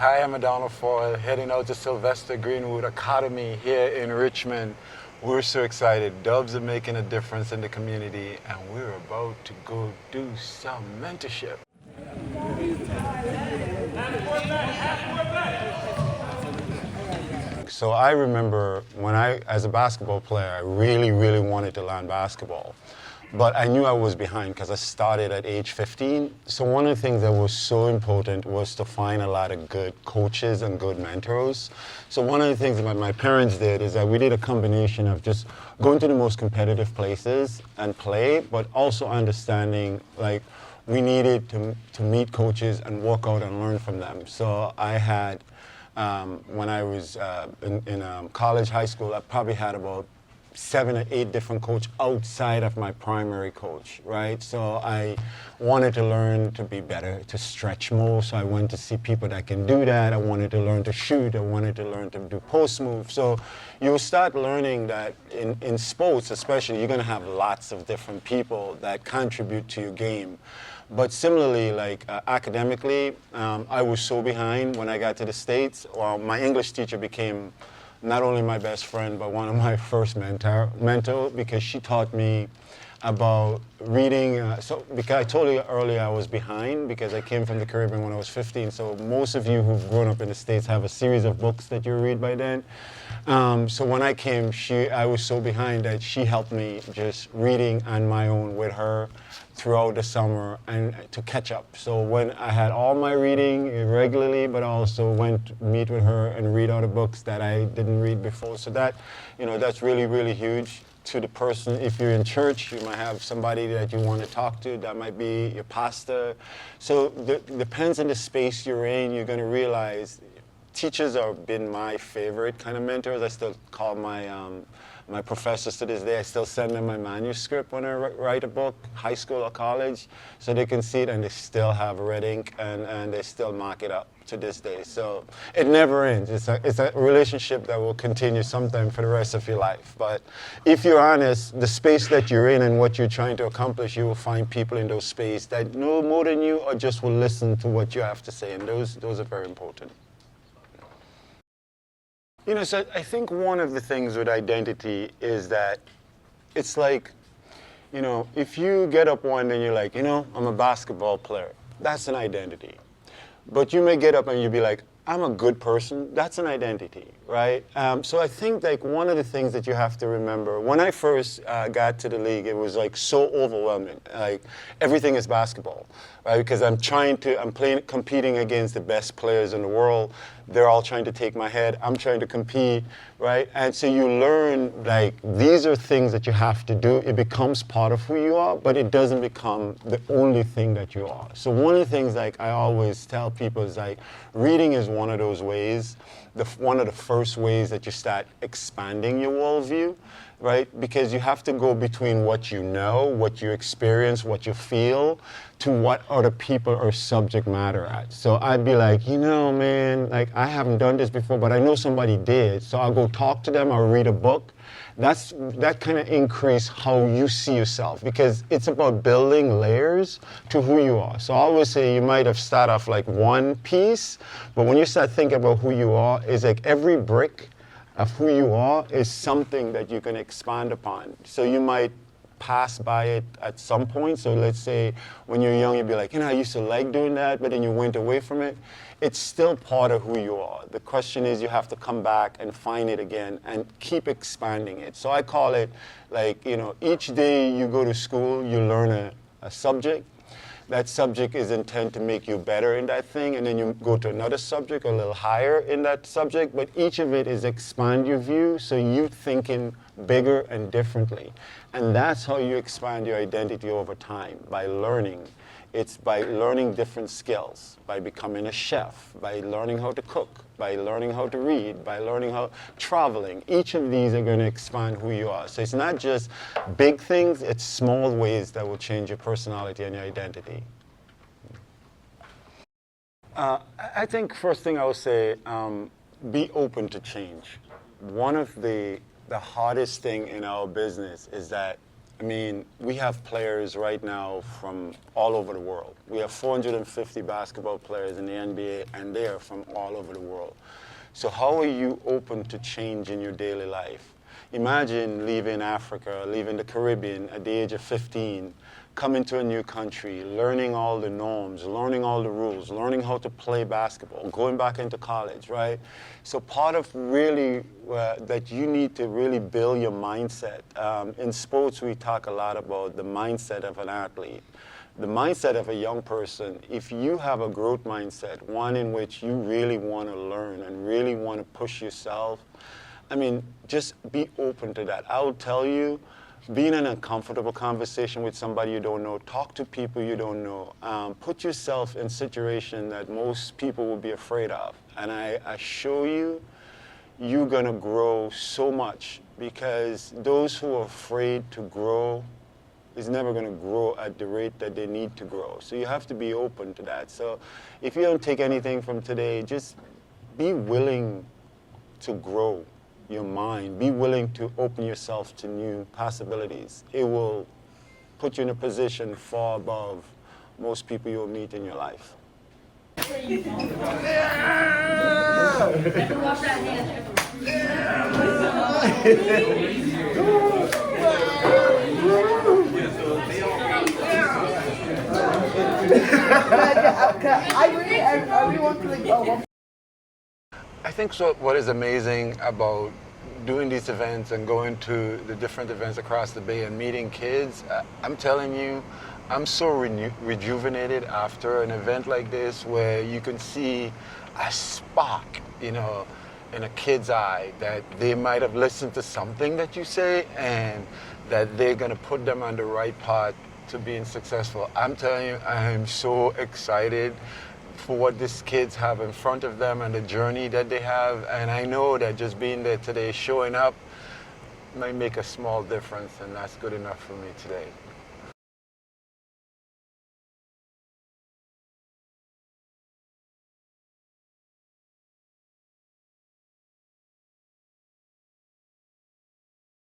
Hi, I'm Adonal Foyle, heading out to Sylvester Greenwood Academy here in Richmond. We're so excited. Dubs are making a difference in the community, and we're about to go do some mentorship. So I remember when as a basketball player, I really, really wanted to learn basketball. But I knew I was behind because I started at age 15. So one of the things that was so important was to find a lot of good coaches and good mentors. So one of the things that my parents did is that we did a combination of just going to the most competitive places and play, but also understanding like we needed to meet coaches and work out and learn from them. So I had, when I was in college, high school, I probably had about 7 or 8 different coaches outside of my primary coach, right? So I wanted to learn to be better, to stretch more. So I went to see people that can do that. I wanted to learn to shoot. I wanted to learn to do post moves. So you start learning that in sports, especially, you're going to have lots of different people that contribute to your game. But similarly, like academically, I was so behind when I got to the States. Well, my English teacher became not only my best friend, but one of my first mentor because she taught me about reading. Because I told you earlier I was behind because I came from the Caribbean when I was 15. So most of you who've grown up in the States have a series of books that you read by then. So when I came, I was so behind that she helped me just reading on my own with her throughout the summer and to catch up. So when I had all my reading regularly, but I also went to meet with her and read all the books that I didn't read before. So that, that's really, really huge. To the person, if you're in church, you might have somebody that you want to talk to. That might be your pastor. So depends on the space you're in, you're going to realize teachers have been my favorite kind of mentors. I still call my professors to this day. I still send them my manuscript when I write a book, high school or college, so they can see it and they still have red ink and they still mark it up to this day. So it never ends. It's a relationship that will continue sometime for the rest of your life. But if you're honest, the space that you're in and what you're trying to accomplish, you will find people in those spaces that know more than you or just will listen to what you have to say, and those are very important. So I think one of the things with identity is that it's like, if you get up one day and you're like, I'm a basketball player, that's an identity. But you may get up and you'll be like, I'm a good person, that's an identity, right? So I think like one of the things that you have to remember, when I first got to the league, it was like so overwhelming. Like everything is basketball, right? Because I'm competing against the best players in the world. They're all trying to take my head. I'm trying to compete, right? And so you learn like these are things that you have to do. It becomes part of who you are, but it doesn't become the only thing that you are. So one of the things like I always tell people is like reading is one of those ways, one of the first ways that you start expanding your worldview, right? Because you have to go between what you know, what you experience, what you feel, to what other people are subject matter at. So I'd be like, man, like I haven't done this before, but I know somebody did. So I'll go talk to them, I'll read a book. That kind of increase how you see yourself because it's about building layers to who you are. So I always say you might have started off like one piece, but when you start thinking about who you are, it's like every brick of who you are is something that you can expand upon. So you might pass by it at some point. So let's say when you're young, you'd be like, I used to like doing that, but then you went away from it. It's still part of who you are. The question is you have to come back and find it again and keep expanding it. So I call it like, each day you go to school, you learn a subject. That subject is intended to make you better in that thing, and then you go to another subject a little higher in that subject, but each of it is expand your view, so you thinking bigger and differently. And that's how you expand your identity over time, by learning. It's by learning different skills, by becoming a chef, by learning how to cook, by learning how to read, by learning how traveling. Each of these are going to expand who you are. So it's not just big things, it's small ways that will change your personality and your identity. I think first thing I would say, be open to change. One of the hardest thing in our business is that I mean, we have players right now from all over the world. We have 450 basketball players in the NBA, and they are from all over the world. So how are you open to change in your daily life? Imagine leaving Africa, leaving the Caribbean at the age of 15, coming to a new country, learning all the norms, learning all the rules, learning how to play basketball, going back into college, right? So part of really that you need to really build your mindset. In sports, we talk a lot about the mindset of an athlete. The mindset of a young person, if you have a growth mindset, one in which you really want to learn and really want to push yourself, I mean, just be open to that. I'll tell you, being in a comfortable conversation with somebody you don't know, talk to people you don't know, put yourself in a situation that most people would be afraid of. And I assure you, you're going to grow so much, because those who are afraid to grow is never going to grow at the rate that they need to grow. So you have to be open to that. So if you don't take anything from today, just be willing to grow your mind. Be willing to open yourself to new possibilities. It will put you in a position far above most people you'll meet in your life. I really want to go. I think so. What is amazing about doing these events and going to the different events across the Bay and meeting kids, I'm telling you, I'm so rejuvenated after an event like this, where you can see a spark, you know, in a kid's eye, that they might have listened to something that you say and that they're going to put them on the right path to being successful. I'm telling you, I'm so excited for what these kids have in front of them and the journey that they have. And I know that just being there today, showing up, might make a small difference, and that's good enough for me today.